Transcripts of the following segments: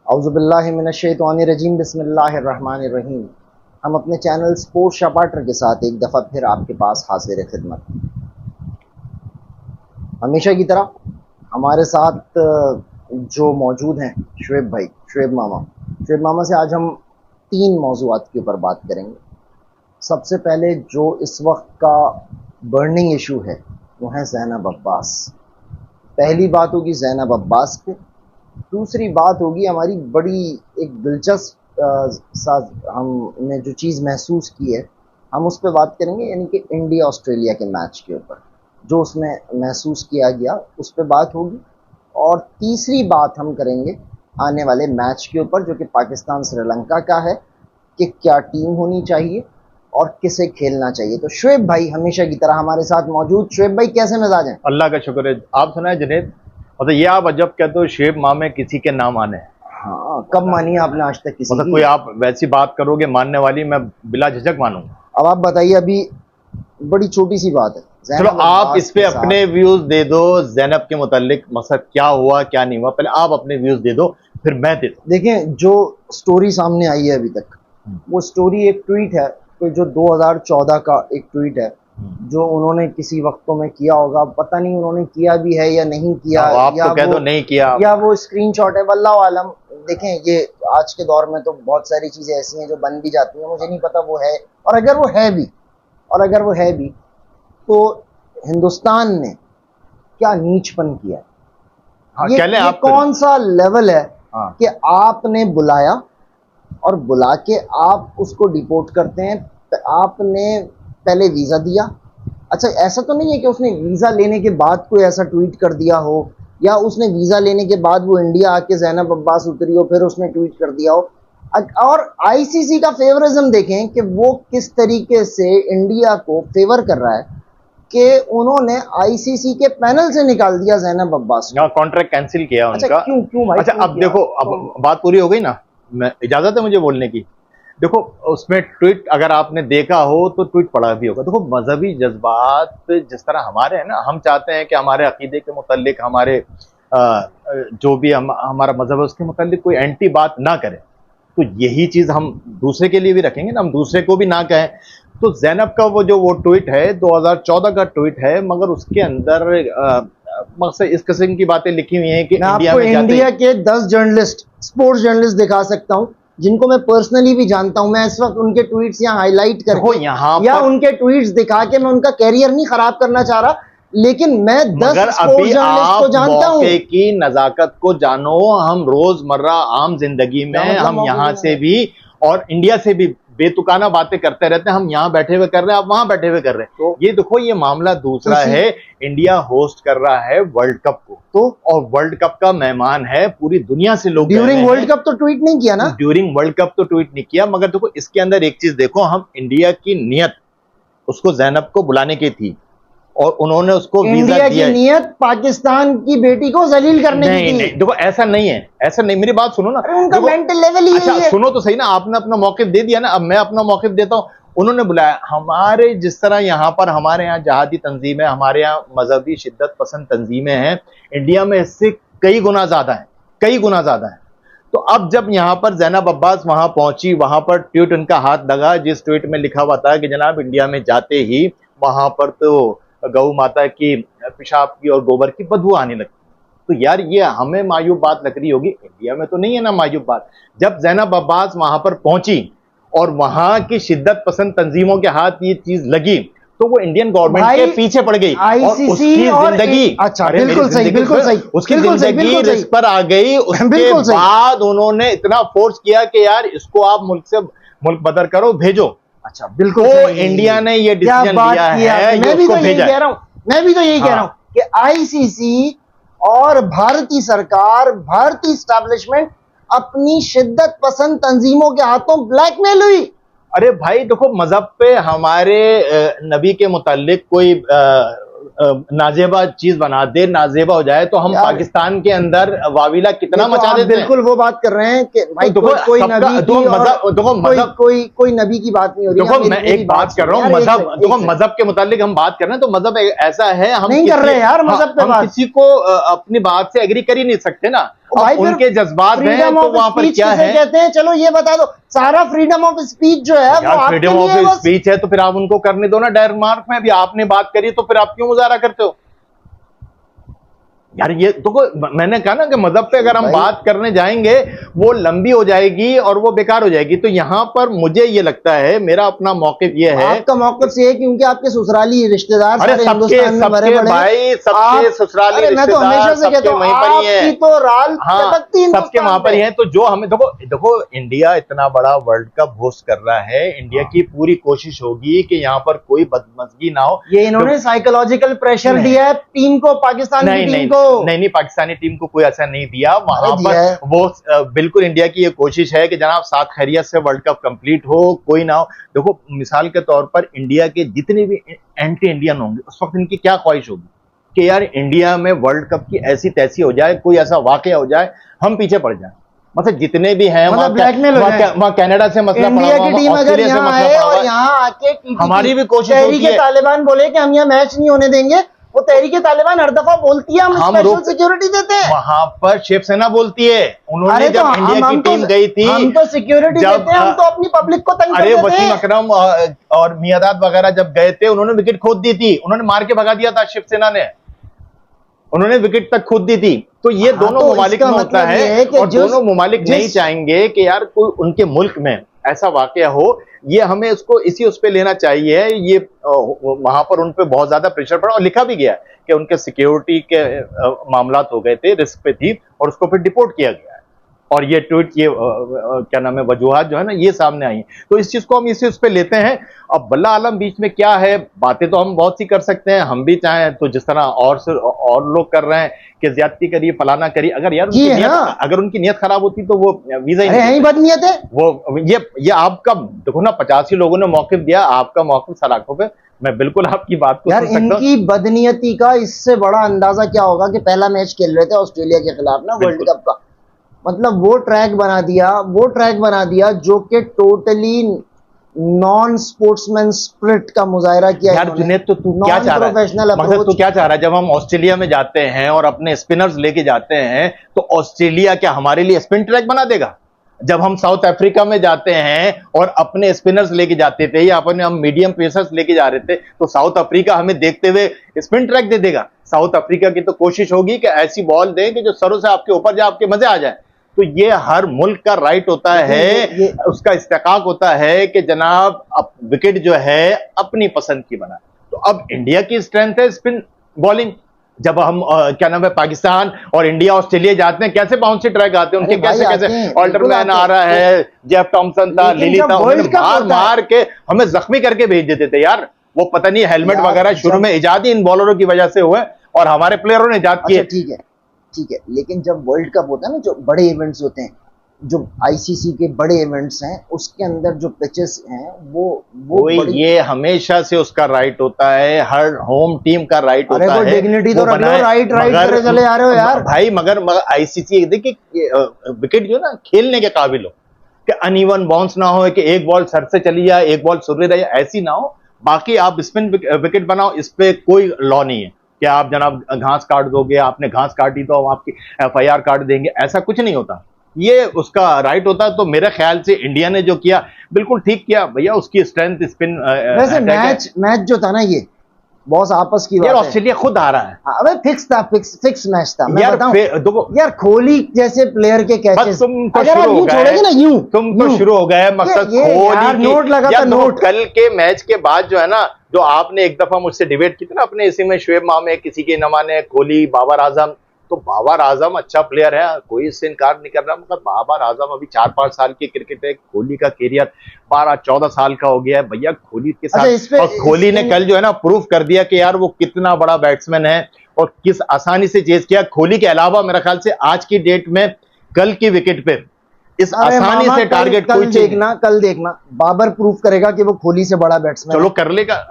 औज़ुबिल्लाहि मिनश्शैतानिर्रजीम बिस्मिल्लाहिर्रहमानिर्रहीम। हम अपने चैनल स्पोर्ट्स शपाटर के साथ एक दफ़ा फिर आपके पास हाजिर खिदमत। हमेशा की तरह हमारे साथ जो मौजूद हैं शुएब भाई, शुएब मामा से आज हम 3 मौज़ूआत के ऊपर बात करेंगे। सबसे पहले जो इस वक्त का बर्निंग इशू है वो है ज़ैनब अब्बास। पहली बात होगी ज़ैनब अब्बास पे, दूसरी बात होगी हमारी बड़ी एक दिलचस्प हमने जो चीज़ महसूस की है हम उस पर बात करेंगे, यानी कि इंडिया ऑस्ट्रेलिया के मैच के ऊपर जो उसमें महसूस किया गया उस पर बात होगी। और तीसरी बात हम करेंगे आने वाले मैच के ऊपर जो कि पाकिस्तान श्रीलंका का है कि क्या टीम होनी चाहिए और किसे खेलना चाहिए। तो शुएब भाई हमेशा की तरह हमारे साथ मौजूद। शुएब भाई कैसे मिजाज हैं? अल्लाह का शुक्र है। आप सुना है जुनैद, मतलब ये आप अजब कहते हो शुएब मामे किसी के नाम आने हैं। हाँ, कब मानी आपने आज तक किसी मतलब की? कोई आप वैसी बात करोगे मानने वाली, मैं बिला झिझक मानूंगा। अब आप बताइए, अभी बड़ी छोटी सी बात है, चलो आप इस पे अपने व्यूज दे दो ज़ैनब के मुतालिक, मकसद क्या हुआ क्या नहीं हुआ, पहले आप अपने व्यूज दे दो फिर मैं दे दूं। देखें, जो स्टोरी सामने आई है अभी तक वो स्टोरी एक ट्वीट है, तो जो 2014 का एक ट्वीट है जो उन्होंने किसी वक्तों में किया होगा, पता नहीं उन्होंने किया भी है या नहीं किया, आप तो कह दो नहीं किया, या वो स्क्रीनशॉट है, वल्लाहु आलम। देखें, ये आज के दौर में तो बहुत सारी चीजें ऐसी हैं जो बन भी जाती हैं, मुझे नहीं पता वो है, और अगर वो है भी तो हिंदुस्तान ने क्या नीचपन किया। हाँ, ये कौन सा लेवल है कि आपने बुलाया और बुला के आप उसको डिपोर्ट करते हैं। आपने पहले वीजा दिया, अच्छा ऐसा तो नहीं है कि उसने वीजा लेने के बाद कोई ऐसा ट्वीट कर दिया हो, या उसने वीजा लेने के बाद वो इंडिया आके ज़ैनब अब्बास उतरी हो फिर उसने ट्वीट कर दिया हो। और आईसीसी का फेवरिज्म देखें कि वो किस तरीके से इंडिया को फेवर कर रहा है कि उन्होंने आईसीसी के पैनल से निकाल दिया ज़ैनब अब्बास को, कॉन्ट्रैक्ट कैंसिल किया उनका। अच्छा क्यों भाई? अच्छा अब देखो, अब बात पूरी हो गई ना, मैं इजाजत है मुझे बोलने की। देखो उसमें ट्वीट अगर आपने देखा हो तो ट्वीट पढ़ा भी होगा। देखो मजहबी जज्बात जिस तरह हमारे हैं ना, हम चाहते हैं कि हमारे अकीदे के मुतालिक, हमारे जो भी हमारा मजहब है उसके मुतालिक कोई एंटी बात ना करे, तो यही चीज हम दूसरे के लिए भी रखेंगे ना, हम दूसरे को भी ना कहें। तो ज़ैनब का वो ट्वीट है 2014 का ट्वीट है, मगर उसके अंदर मकसद इस किस्म की बातें लिखी हुई हैं कि इंडिया के 10 जर्नलिस्ट, स्पोर्ट्स जर्नलिस्ट दिखा सकता हूं जिनको मैं पर्सनली भी जानता हूं। मैं इस वक्त उनके ट्वीट्स यहाँ हाईलाइट करके या उनके ट्वीट्स दिखा के मैं उनका कैरियर नहीं खराब करना चाह रहा, लेकिन मैं 10 स्पोर्ट्स जर्नलिस्ट को जानता हूं। की नजाकत को जानो, हम रोजमर्रा आम जिंदगी में हम यहाँ से भी और इंडिया से भी बेतुकाना बातें करते रहते हैं। हम यहाँ बैठे हुए कर रहे हैं, आप वहां बैठे हुए कर रहे हैं। तो ये देखो, ये मामला दूसरा है। इंडिया होस्ट कर रहा है वर्ल्ड कप को, तो और वर्ल्ड कप का मेहमान है, पूरी दुनिया से लोग। ड्यूरिंग वर्ल्ड कप तो ट्वीट नहीं किया ना, ड्यूरिंग वर्ल्ड कप तो ट्वीट नहीं किया, मगर देखो इसके अंदर एक चीज देखो, हम इंडिया की नियत उसको ज़ैनब को बुलाने की थी और उन्होंने उसको वीजा दिया। नियत पाकिस्तान की बेटी को जलील करने की थी। नहीं, देखो ऐसा नहीं है, ऐसा नहीं, मेरी बात सुनो ना, उनका मेंटल लेवल ही अच्छा है। सुनो तो सही ना, आपने अपना मौक़िफ़ दे दिया ना, अब मैं अपना मौक़िफ़ देता हूं। उन्होंने बुलाया, हमारे जिस तरह यहाँ पर हमारे यहाँ जहादी तंजीमें, हमारे यहाँ मजहबी शिद्दत पसंद तंजीमें हैं, इंडिया में इससे कई गुना ज्यादा है। तो अब जब यहाँ पर ज़ैनब अब्बास वहां पहुंची, वहां पर ट्वीट उनका हाथ लगा, जिस ट्वीट में लिखा हुआ था कि जनाब इंडिया में जाते ही वहां पर तो गौ माता की पेशाब की और गोबर की बदबू आने लगती। तो यार ये हमें मायूब बात लग रही होगी, इंडिया में तो नहीं है ना मायूब बात। जब ज़ैनब अब्बास वहां पर पहुंची और वहां की शिद्दत पसंद तंजीमों के हाथ ये चीज लगी, तो वो इंडियन गवर्नमेंट के पीछे पड़ गई और उसकी जिंदगी, अच्छा बिल्कुल सही, उसकी जिंदगी रिस्क पर आ गई। उसके बाद उन्होंने इतना फोर्स किया कि यार इसको आप मुल्क बदर करो, भेजो। अच्छा बिल्कुल तो इंडिया ने ये डिसीजन लिया है, मैं भी तो यही कह रहा हूं कि आईसीसी और भारतीय सरकार, भारतीय एस्टैब्लिशमेंट अपनी शिद्दत पसंद तंजीमों के हाथों ब्लैकमेल हुई। अरे भाई देखो, मजहब पे हमारे नबी के मुतालिक कोई नाजेबा चीज बना दे, नाजेबा हो जाए, तो हम पाकिस्तान के अंदर वाविला कितना मचा देते हैं। बिल्कुल वो बात कर रहे हैं कि भाई कोई नबी की बात नहीं हो रही। देखो मैं एक बात कर रहा हूँ, मजहब, देखो मजहब के मुतालिक हम बात कर रहे हैं, तो मजहब ऐसा है, हम नहीं कर रहे यार मजहब पे बात। किसी को अपनी बात से एग्री कर ही नहीं सकते ना। भाई उनके जज्बात हैं तो वहां पर क्या है कहते हैं, चलो ये बता दो, सारा फ्रीडम ऑफ स्पीच जो है वो आपके फ्रीडम लिए ऑफ स्पीच है, तो फिर आप उनको करने दो ना डेनमार्क में भी आपने बात करी, तो फिर आप क्यों मुजाहरा करते हो यार? ये तो मैंने कहा ना कि मजहब पे अगर हम बात करने जाएंगे वो लंबी हो जाएगी और वो बेकार हो जाएगी। तो यहां पर मुझे ये लगता है, मेरा अपना मौक़िफ़ ये है, आपका मौक़िफ़ ये है क्योंकि आपके ससुराली रिश्तेदार सारे हिंदुस्तान में मरे बड़े भाई, सबके ससुराली रिश्तेदार सबके वहीं पर ही है, सबके वहां पर ही है। तो जो हमें देखो इंडिया इतना बड़ा वर्ल्ड कप होस्ट कर रहा है, इंडिया की पूरी कोशिश होगी कि यहाँ पर कोई बदमज़गी ना हो। ये इन्होंने साइकोलॉजिकल प्रेशर दिया है टीम को, पाकिस्तान की टीम को। नहीं, पाकिस्तानी टीम को कोई ऐसा नहीं दिया वहां पर। वो बिल्कुल इंडिया की ये कोशिश है कि जनाब साथ खैरियत से वर्ल्ड कप कंप्लीट हो, कोई ना हो। देखो मिसाल के तौर पर इंडिया के जितने भी एंटी इंडियन होंगे उस वक्त इनकी क्या ख्वाहिश होगी कि यार इंडिया में वर्ल्ड कप की ऐसी तैसी हो जाए, कोई ऐसा वाकया हो जाए, हम पीछे पड़ जाए। मतलब जितने भी हैं वहां कनाडा से मसला पड़ा हुआ, ऑस्ट्रेलिया से मसला पड़ा हुआ, यहाँ आके हमारी भी कोशिश होती है। तालिबान बोले कि हम यहाँ मैच नहीं होने देंगे, वो तहरीके तालिबान हर दफा बोलती है हम स्पेशल सिक्योरिटी देते हैं। वहां पर शिवसेना बोलती है, उन्होंने जब इंडिया की टीम गई थी, हम तो सिक्योरिटी देते हैं, हम तो अपनी पब्लिक को तंग करते थे। वसीम अकरम और मियादाद वगैरह जब गए थे, उन्होंने विकेट खोद दी थी, उन्होंने मार के भगा दिया था शिवसेना ने, उन्होंने विकेट तक खोद दी थी। तो ये दोनों ममालिक में होता है और दोनों ममालिक नहीं चाहेंगे कि यार कोई उनके मुल्क में ऐसा वाकया हो। ये हमें उसको इसी उस पे लेना चाहिए। ये वहां पर उन पे बहुत ज्यादा प्रेशर पड़ा और लिखा भी गया कि उनके सिक्योरिटी के मामलात हो गए थे, रिस्क पे थी और उसको फिर डिपोर्ट किया गया है। और ये ट्वीट, ये क्या नाम है, वजूहात जो है ना, ये सामने आई। तो इस चीज को हम इसी उस पे लेते हैं। अब बल्ला आलम बीच में क्या है, बातें तो हम बहुत सी कर सकते हैं, हम भी चाहें तो जिस तरह और लोग कर रहे हैं कि ज्यादती करिए, फलाना करिए। अगर यार अगर उनकी नीयत खराब होती तो वो वीजा ही नहीं बदनीयत है। वो ये आपका देखो ना, 85 लोगों ने मौक़िफ़ दिया, आपका मौक़िफ़ सलाखों पे। मैं बिल्कुल आपकी बात को यार इनकी बदनीयती का इससे बड़ा अंदाजा क्या होगा कि पहला मैच खेल रहे थे ऑस्ट्रेलिया के खिलाफ ना वर्ल्ड कप का, मतलब वो ट्रैक बना दिया जो कि टोटली नॉन स्पोर्ट्समैन स्पिरिट का मुजाहिरा किया। यार जुनैद, तो तू क्या चाह रहा है, मकसद तू क्या चाह रहा है? जब हम ऑस्ट्रेलिया में जाते हैं और अपने स्पिनर्स लेके जाते हैं तो ऑस्ट्रेलिया क्या हमारे लिए स्पिन ट्रैक बना देगा? जब हम साउथ अफ्रीका में जाते हैं और अपने स्पिनर्स लेके जाते थे या अपने हम मीडियम पेसर्स लेके जा रहे थे, तो साउथ अफ्रीका हमें देखते हुए स्पिन ट्रैक दे देगा? साउथ अफ्रीका की तो कोशिश होगी कि ऐसी बॉल दें कि जो सरों से आपके ऊपर जाए, आपके मजे आ जाए। तो ये हर मुल्क का राइट होता है, उसका इस्तेकाक होता है कि जनाब अब विकेट जो है अपनी पसंद की बनाए। तो अब इंडिया की स्ट्रेंथ है स्पिन बॉलिंग। जब हम क्या नाम है, पाकिस्तान और इंडिया ऑस्ट्रेलिया जाते हैं, कैसे बाउंसी ट्रैक आते हैं उनके, कैसे ऑल्टरमैन आ रहा है, जेफ टॉमसन था, लिली था, मार मार के हमें जख्मी करके भेज देते थे यार। वो पता नहीं हेलमेट वगैरह शुरू में इजाद ही इन बॉलरों की वजह से हुए और हमारे प्लेयरों ने इजाद किए। ठीक है, लेकिन जब वर्ल्ड कप होता है ना, जो बड़े इवेंट्स होते हैं, जो आईसीसी के बड़े इवेंट्स हैं, उसके अंदर जो पिचेस हैं वो ये हमेशा से उसका राइट होता है, हर होम टीम का राइट होता है। डिग्निटी तो रख लो, राइट करे चले आ रहे हो यार भाई। मगर आईसीसी देखिए विकेट जो ना खेलने के काबिल हो, कि अनइवन बाउंस ना हो, कि एक बॉल सर से चली जाए, एक बॉल सुर रही, ऐसी ना हो। बाकी आप स्पिन विकेट बनाओ, इस पे कोई लॉ नहीं है कि आप जनाब घास काट दोगे, आपने घास काटी तो हम आपकी FIR काट देंगे, ऐसा कुछ नहीं होता। ये उसका राइट होता है। तो मेरे ख्याल से इंडिया ने जो किया बिल्कुल ठीक किया भैया, उसकी स्ट्रेंथ स्पिन। वैसे मैच जो था ना, ये बॉस आपस की बात है। ऑस्ट्रेलिया खुद आ रहा है। अबे फिक्स मैच था। मैं बताऊं यार, कोहली जैसे प्लेयर के कैचेस, अगर आप यूं छोड़ोगे ना, तुम तो शुरू हो गए। मकसद कोहली नोट लगा था, नोट कल के मैच के बाद जो है ना, जो आपने एक दफा मुझसे डिबेट की थी ना अपने इसी में, शुएब मामे किसी के न माने, कोहली, बाबर आजम। तो बाबर आजम अच्छा प्लेयर है, कोई इससे इनकार नहीं कर रहा, मगर बाबर आजम अभी 4-5 साल की क्रिकेट है। कोहली का कैरियर 12-14 साल का हो गया है भैया कोहली के साथ। और कोहली ने कल जो है ना प्रूफ कर दिया कि यार वो कितना बड़ा बैट्समैन है और किस आसानी से चेज किया। कोहली के अलावा मेरे ख्याल से आज की डेट में कल की विकेट पे इस आसानी से टारगेट कल देखना बाबर प्रूफ करेगा कि वो कोहली से बड़ा बैट्समैन। चलो कर लेगा,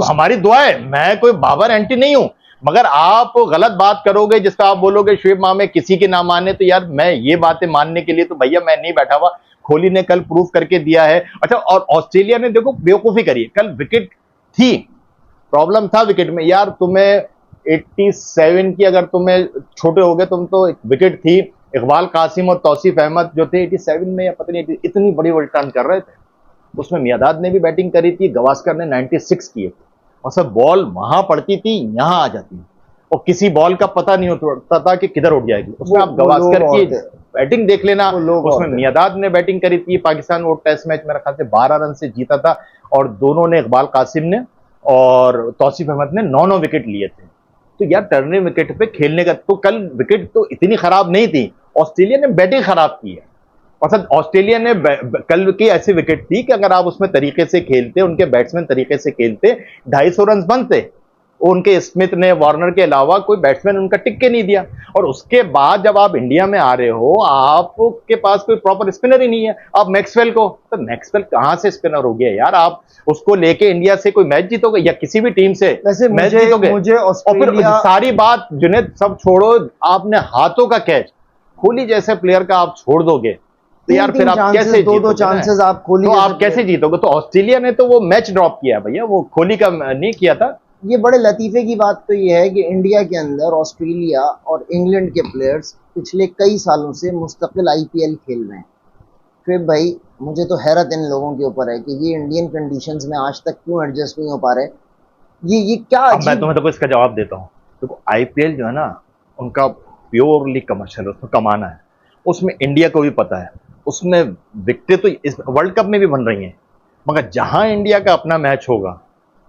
हमारी दुआ है। मैं कोई बाबर एंटी नहीं हूं, मगर आप गलत बात करोगे जिसका आप बोलोगे शुएब मामे किसी के ना माने, तो यार मैं ये बातें मानने के लिए तो भैया मैं नहीं बैठा हुआ। कोहली ने कल प्रूफ करके दिया है। अच्छा, और ऑस्ट्रेलिया ने देखो बेवकूफी करी है, कल विकेट थी, प्रॉब्लम था विकेट में। यार तुम्हें 87 की, अगर तुम्हें छोटे हो गए तुम, तो विकेट थी, इकबाल कासिम और तौसीफ अहमद जो थे 87 में या पता नहीं इतनी बड़ी टर्न कर रहे थे, उसमें मियादाद ने भी बैटिंग करी थी, गवास्कर ने 96 किए थे, और सब बॉल वहां पड़ती थी, यहां आ जाती थी, और किसी बॉल का पता नहीं होता था कि किधर उड़ जाएगी। उसमें आप गवास्कर की बैटिंग देख लेना, उसमें मियादाद ने बैटिंग करी थी। पाकिस्तान वो टेस्ट मैच मेरे ख्याल से 12 रन से जीता था, और दोनों ने, इकबाल कासिम ने और तौसीफ अहमद ने 9-9 विकेट लिए थे। तो यार टर्निंग विकेट पे खेलने का, तो कल विकेट तो इतनी खराब नहीं थी, ऑस्ट्रेलिया ने बैटिंग खराब की है। और ऑस्ट्रेलिया ने कल की ऐसी विकेट थी कि अगर आप उसमें तरीके से खेलते, उनके बैट्समैन तरीके से खेलते, 250 रन बनते। उनके स्मिथ ने, वार्नर के अलावा कोई बैट्समैन उनका टिक के नहीं दिया। और उसके बाद जब आप इंडिया में आ रहे हो, आपके पास कोई प्रॉपर स्पिनर ही नहीं है। आप मैक्सवेल को, तो मैक्सवेल कहां से स्पिनर हो गया यार? आप उसको लेके इंडिया से कोई मैच जीतोगे या किसी भी टीम से मैच जीतोगे? और फिर सारी बात जुनैद सब छोड़ो, आपने हाथों का कैच कोहली जैसे प्लेयर का आप छोड़ दोगे तो यार फिर आप कैसे दो चांसेस आप कोहली, तो आप कैसे जीतोगे? तो ऑस्ट्रेलिया ने तो वो मैच ड्रॉप किया भैया, वो कोहली का नहीं किया था। ये बड़े लतीफे की बात तो ये है कि इंडिया के अंदर ऑस्ट्रेलिया और इंग्लैंड के प्लेयर्स पिछले कई सालों से मुस्तकिल आईपीएल खेल रहे हैं। फिर भाई मुझे तो हैरत इन लोगों के ऊपर है कि ये इंडियन कंडीशंस में आज तक क्यों एडजस्ट नहीं हो पा रहे। ये क्या मैं तुम्हें तो इसका जवाब देता हूँ। देखो आईपीएल जो है ना, उनका प्योरली कमर्शियल, उसमें कमाना है। उसमें इंडिया को भी पता है, उसमें विकेटें तो इस वर्ल्ड कप में भी बन रही हैं, मगर जहां इंडिया का अपना मैच होगा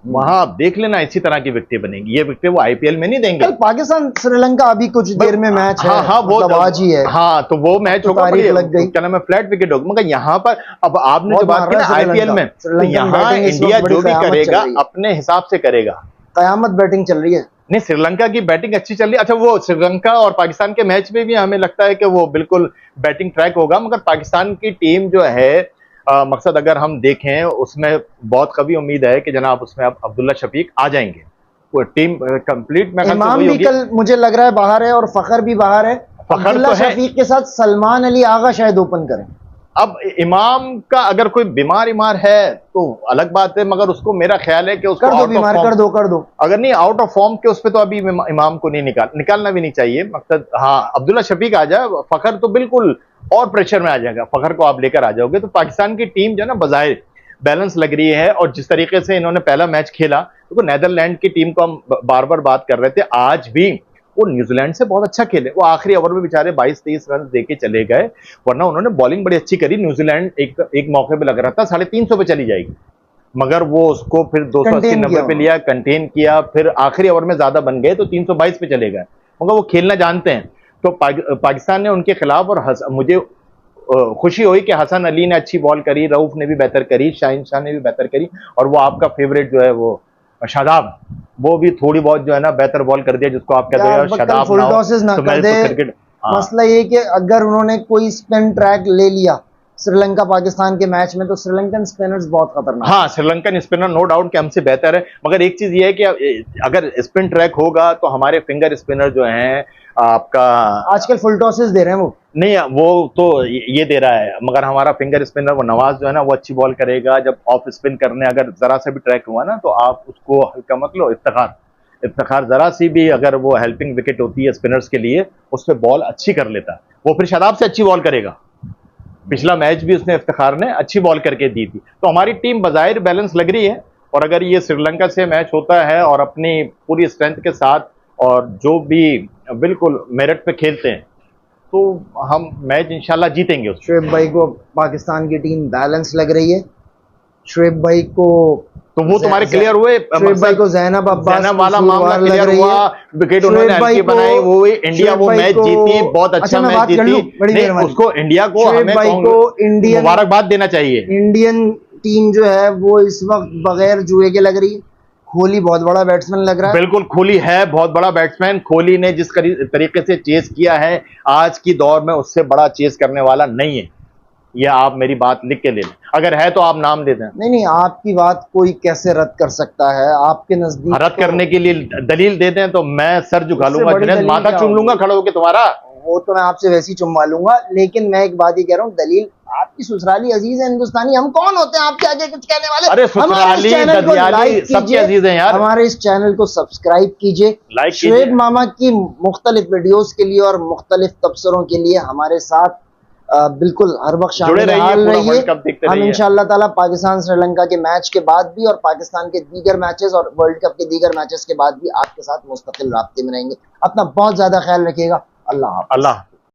वहां आप देख लेना इसी तरह की विकेटें बनेगी। ये विकेटें वो आईपीएल में नहीं देंगे। पाकिस्तान श्रीलंका अभी कुछ देर में मैच है, हाँ वो आज ही है। हाँ तो वो मैच होगा, लग गई, क्या नाम है, फ्लैट विकेट होगा। मगर यहाँ पर अब आपने जो बात की ना आईपीएल में, तो यहाँ इंडिया जो भी करेगा अपने हिसाब से करेगा। कयामत बैटिंग चल रही है। नहीं, श्रीलंका की बैटिंग अच्छी चल रही है। अच्छा, वो श्रीलंका और पाकिस्तान के मैच में भी हमें लगता है कि वो बिल्कुल बैटिंग ट्रैक होगा, मगर पाकिस्तान की टीम जो है, मकसद अगर हम देखें उसमें बहुत कभी उम्मीद है कि जनाब उसमें अब अब्दुल्ला शफीक आ जाएंगे। वो टीम कंप्लीट, मैं इमाम भी कल मुझे लग रहा है बाहर है और फखर भी बाहर है। अब्दुल्ला शफीक के साथ सलमान अली आगा शायद ओपन करें। अब इमाम का अगर कोई बीमार है तो अलग बात है, मगर उसको मेरा ख्याल है कि उसको कर दो अगर नहीं आउट ऑफ फॉर्म के उस पे तो अभी इमाम को नहीं निकालना भी नहीं चाहिए। मकसद हाँ अब्दुल्ला शफीक आ जाए, फखर तो बिल्कुल और प्रेशर में आ जाएगा। फखर को आप लेकर आ जाओगे तो पाकिस्तान की टीम जो है ना बजाय बैलेंस लग रही है। और जिस तरीके से इन्होंने पहला मैच खेला, तो नेदरलैंड की टीम को हम बार बार बात कर रहे थे, आज भी वो न्यूजीलैंड से बहुत अच्छा खेले। वो आखिरी ओवर में बेचारे 22-23 रन देके चले गए, वरना उन्होंने बॉलिंग बड़ी अच्छी करी। न्यूजीलैंड एक मौके पे लग रहा था 350 पे चली जाएगी, मगर वो उसको फिर 280-90 पे लिया, कंटेन किया, फिर आखिरी ओवर में ज्यादा बन गए तो 322 पे चले गए, मगर वो खेलना जानते हैं। तो पाकिस्तान ने उनके खिलाफ, और मुझे खुशी हुई कि हसन अली ने अच्छी बॉल करी, रऊफ ने भी बेहतर करी, शाहीन शाह ने भी बेहतर करी, और वो आपका फेवरेट जो है वो शादाब, वो भी थोड़ी बहुत जो है ना बेहतर बॉल कर दिया, जिसको आप कहते हो शादाब फुल टॉसेस ना कर दे। क्रिकेट मसला ये कि अगर उन्होंने कोई स्पिन ट्रैक ले लिया श्रीलंका पाकिस्तान के मैच में, तो श्रीलंकन स्पिनर्स बहुत खतरनाक। हाँ, श्रीलंकन स्पिनर नो डाउट कि हमसे बेहतर है, मगर एक चीज ये है कि अगर स्पिन ट्रैक होगा तो हमारे फिंगर स्पिनर जो हैं आपका, आजकल फुल टॉसेस दे रहे हैं। वो नहीं, वो तो ये दे रहा है, मगर हमारा फिंगर स्पिनर वो नवाज जो है ना, वो अच्छी बॉल करेगा। जब ऑफ स्पिन करने अगर जरा सा भी ट्रैक हुआ ना, तो आप उसको हल्का मत लो। इफ्तिखार जरा सी भी अगर वो हेल्पिंग विकेट होती है स्पिनर्स के लिए, उस पर बॉल अच्छी कर लेता है। वो फिर शादाब से अच्छी बॉल करेगा। पिछला मैच भी उसने, इफ्तिखार ने अच्छी बॉल करके दी थी। तो हमारी टीम बजाहिर बैलेंस लग रही है, और अगर ये श्रीलंका से मैच होता है और अपनी पूरी स्ट्रेंथ के साथ और जो भी बिल्कुल मेरिट पे खेलते हैं, तो हम मैच इंशाल्लाह जीतेंगे। शुएब भाई को पाकिस्तान की टीम बैलेंस लग रही है। शुएब भाई को तो वो तुम्हारे क्लियर हुए, शुएब भाई को ज़ैनब अब्बास वाला मामला क्लियर हुआ, विकेट उन्होंने हल्की बनाई, वो इंडिया वो मैच जीती, बहुत अच्छा मैच जीती। उसको इंडिया को हमें इंडियन मुबारकबाद देना चाहिए। इंडियन टीम जो है वो इस वक्त बगैर जुए के लग रही है। कोहली बहुत बड़ा बैट्समैन लग रहा है। बिल्कुल, कोहली है बहुत बड़ा बैट्समैन। कोहली ने जिस तरीके से चेस किया है आज की दौर में, उससे बड़ा चेस करने वाला नहीं है। ये आप मेरी बात लिख के ले लें, अगर है तो आप नाम दे दें। नहीं, आपकी बात कोई कैसे रद्द कर सकता है? आपके नजदीक रद्द करने के लिए दलील दे दें तो मैं सर झुका लूंगा, माथा चूम लूंगा खड़ा होकर तुम्हारा। वो तो मैं आपसे वैसे ही चुम्मा लूंगा, लेकिन मैं एक बात ही कह रहा हूँ, दलील आपकी ससुराली अजीज है हिंदुस्तानी, हम कौन होते हैं आपके आगे कुछ कहने वाले। अरे ससुराली ददियाली सबके अजीज हैं यार। हमारे इस चैनल को सब्सक्राइब कीजिए, लाइक शुएब मामा की मुख्तलिफ वीडियोस के लिए और मुख्तलिफ तबसरों के लिए हमारे साथ बिल्कुल हर वक्त शामिल रहिए। हम इंशाअल्लाह ताला पाकिस्तान श्रीलंका के मैच के बाद भी और पाकिस्तान के दीगर मैचेस और वर्ल्ड कप के दीगर मैचेस के बाद भी आपके साथ मुस्तकिल राब्ते में रहेंगे। अपना बहुत ज्यादा ख्याल रखिएगा। अल्लाह हाफ़िज़। अल्लाह।